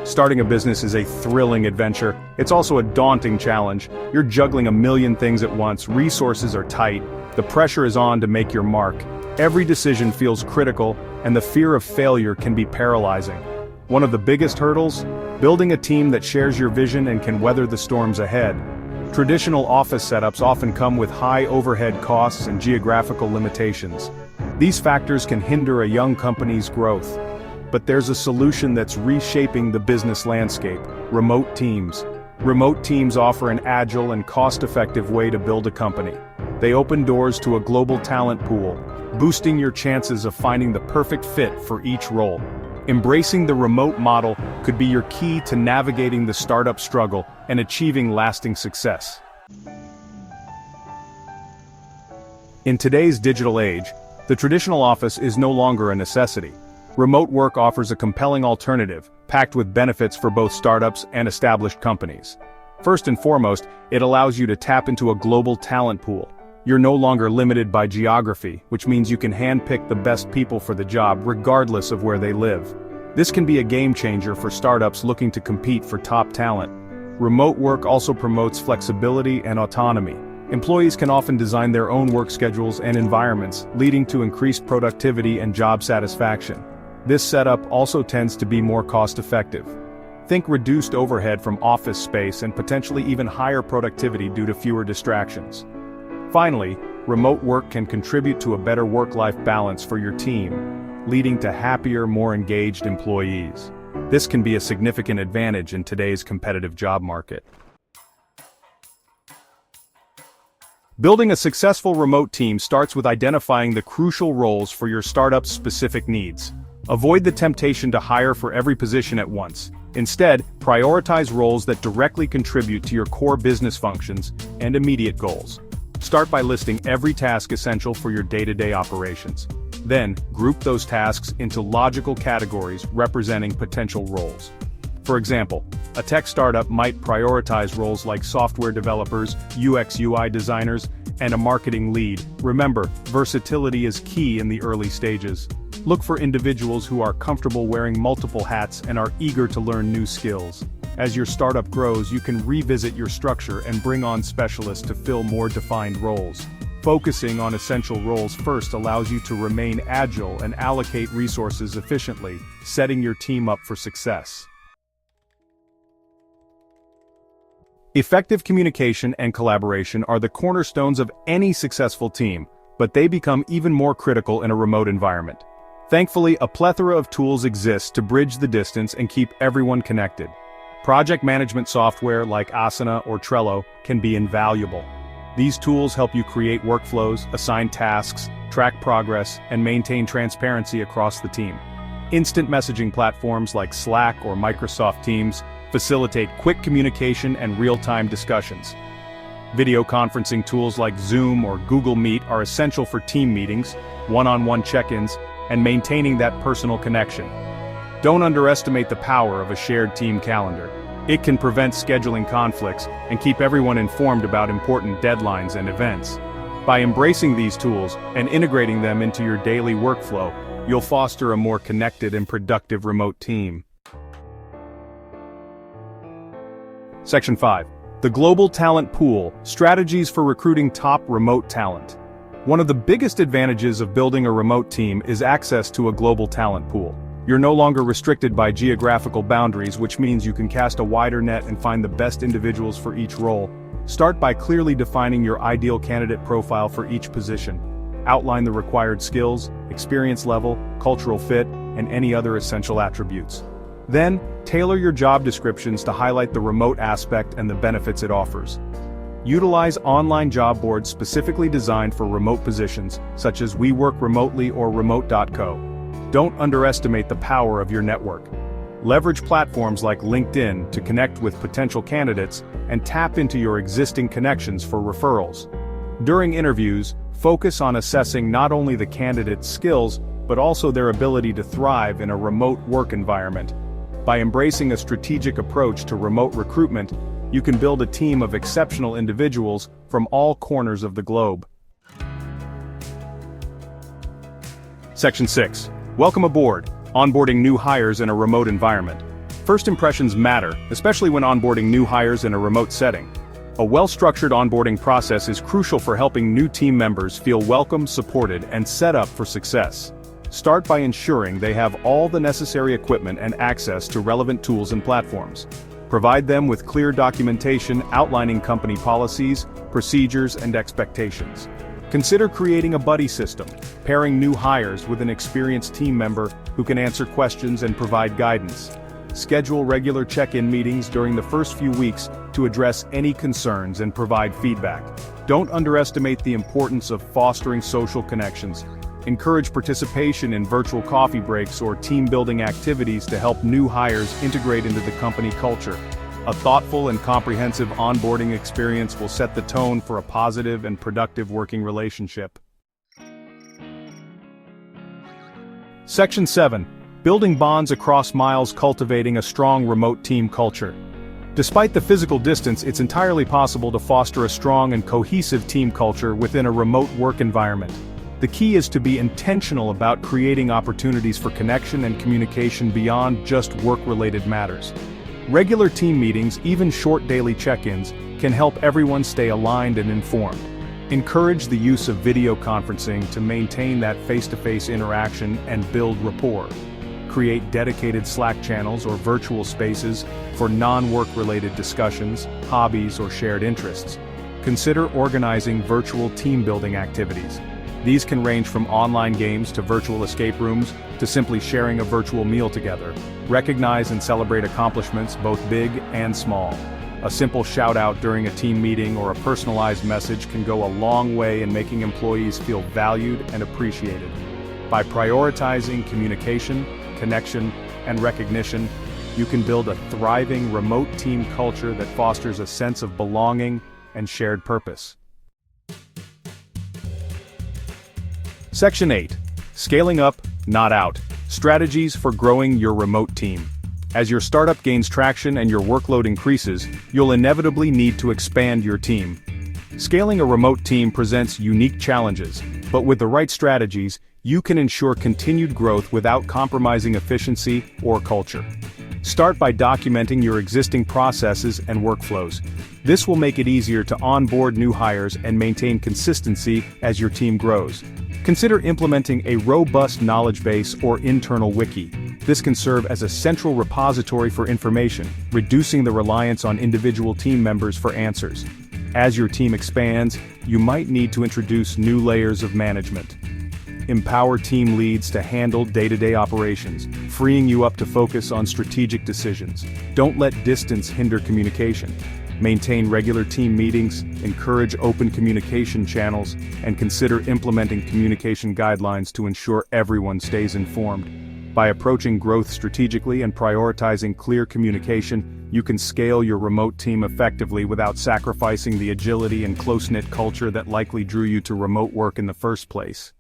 Starting a business is a thrilling adventure. It's also a daunting challenge. You're juggling a million things at once, resources are tight, the pressure is on to make your mark. Every decision feels critical, and the fear of failure can be paralyzing. One of the biggest hurdles? Building a team that shares your vision and can weather the storms ahead. Traditional office setups often come with high overhead costs and geographical limitations. These factors can hinder a young company's growth. But there's a solution that's reshaping the business landscape: remote teams. Remote teams offer an agile and cost-effective way to build a company. They open doors to a global talent pool, boosting your chances of finding the perfect fit for each role. Embracing the remote model could be your key to navigating the startup struggle and achieving lasting success. In today's digital age, the traditional office is no longer a necessity. Remote work offers a compelling alternative, packed with benefits for both startups and established companies. First and foremost, it allows you to tap into a global talent pool. You're no longer limited by geography, which means you can handpick the best people for the job regardless of where they live. This can be a game changer for startups looking to compete for top talent. Remote work also promotes flexibility and autonomy. Employees can often design their own work schedules and environments, leading to increased productivity and job satisfaction. This setup also tends to be more cost-effective. Think reduced overhead from office space and potentially even higher productivity due to fewer distractions. Finally, remote work can contribute to a better work-life balance for your team, leading to happier, more engaged employees. This can be a significant advantage in today's competitive job market. Building a successful remote team starts with identifying the crucial roles for your startup's specific needs. Avoid the temptation to hire for every position at once. Instead, prioritize roles that directly contribute to your core business functions and immediate goals. Start by listing every task essential for your day-to-day operations. Then, group those tasks into logical categories representing potential roles. For example, a tech startup might prioritize roles like software developers, UX/UI designers, and a marketing lead. Remember, versatility is key in the early stages. Look for individuals who are comfortable wearing multiple hats and are eager to learn new skills. As your startup grows, you can revisit your structure and bring on specialists to fill more defined roles. Focusing on essential roles first allows you to remain agile and allocate resources efficiently, setting your team up for success. Effective communication and collaboration are the cornerstones of any successful team, but they become even more critical in a remote environment. Thankfully, a plethora of tools exist to bridge the distance and keep everyone connected. Project management software like Asana or Trello can be invaluable. These tools help you create workflows, assign tasks, track progress, and maintain transparency across the team. Instant messaging platforms like Slack or Microsoft Teams facilitate quick communication and real-time discussions. Video conferencing tools like Zoom or Google Meet are essential for team meetings, one-on-one check-ins, and maintaining that personal connection. Don't underestimate the power of a shared team calendar. It can prevent scheduling conflicts and keep everyone informed about important deadlines and events. By embracing these tools and integrating them into your daily workflow, you'll foster a more connected and productive remote team. Section 5. The Global Talent Pool: Strategies for Recruiting Top Remote Talent. One of the biggest advantages of building a remote team is access to a global talent pool. You're no longer restricted by geographical boundaries, which means you can cast a wider net and find the best individuals for each role. Start by clearly defining your ideal candidate profile for each position. Outline the required skills, experience level, cultural fit, and any other essential attributes. Then, tailor your job descriptions to highlight the remote aspect and the benefits it offers. Utilize online job boards specifically designed for remote positions, such as We Work Remotely or Remote.co. Don't underestimate the power of your network. Leverage platforms like LinkedIn to connect with potential candidates and tap into your existing connections for referrals. During interviews, focus on assessing not only the candidate's skills, but also their ability to thrive in a remote work environment. By embracing a strategic approach to remote recruitment, you can build a team of exceptional individuals from all corners of the globe. Section 6. Welcome aboard: Onboarding new hires in a remote environment. First impressions matter, especially when onboarding new hires in a remote setting. A well-structured onboarding process is crucial for helping new team members feel welcome, supported, and set up for success. Start by ensuring they have all the necessary equipment and access to relevant tools and platforms. Provide them with clear documentation outlining company policies, procedures, and expectations. Consider creating a buddy system, pairing new hires with an experienced team member who can answer questions and provide guidance. Schedule regular check-in meetings during the first few weeks to address any concerns and provide feedback. Don't underestimate the importance of fostering social connections. Encourage participation in virtual coffee breaks or team-building activities to help new hires integrate into the company culture. A thoughtful and comprehensive onboarding experience will set the tone for a positive and productive working relationship. Section 7. Building bonds across miles, cultivating a strong remote team culture. Despite the physical distance, it's entirely possible to foster a strong and cohesive team culture within a remote work environment. The key is to be intentional about creating opportunities for connection and communication beyond just work-related matters. Regular team meetings, even short daily check-ins, can help everyone stay aligned and informed. Encourage the use of video conferencing to maintain that face-to-face interaction and build rapport. Create dedicated Slack channels or virtual spaces for non-work-related discussions, hobbies, or shared interests. Consider organizing virtual team-building activities. These can range from online games to virtual escape rooms, to simply sharing a virtual meal together. Recognize and celebrate accomplishments, both big and small. A simple shout-out during a team meeting or a personalized message can go a long way in making employees feel valued and appreciated. By prioritizing communication, connection, and recognition, you can build a thriving remote team culture that fosters a sense of belonging and shared purpose. Section 8. Scaling up, not out. Strategies for growing your remote team. As your startup gains traction and your workload increases, you'll inevitably need to expand your team. Scaling a remote team presents unique challenges, but with the right strategies, you can ensure continued growth without compromising efficiency or culture. Start by documenting your existing processes and workflows. This will make it easier to onboard new hires and maintain consistency as your team grows. Consider implementing a robust knowledge base or internal wiki. This can serve as a central repository for information, reducing the reliance on individual team members for answers. As your team expands, you might need to introduce new layers of management. Empower team leads to handle day-to-day operations, freeing you up to focus on strategic decisions. Don't let distance hinder communication. Maintain regular team meetings, encourage open communication channels, and consider implementing communication guidelines to ensure everyone stays informed. By approaching growth strategically and prioritizing clear communication, you can scale your remote team effectively without sacrificing the agility and close-knit culture that likely drew you to remote work in the first place.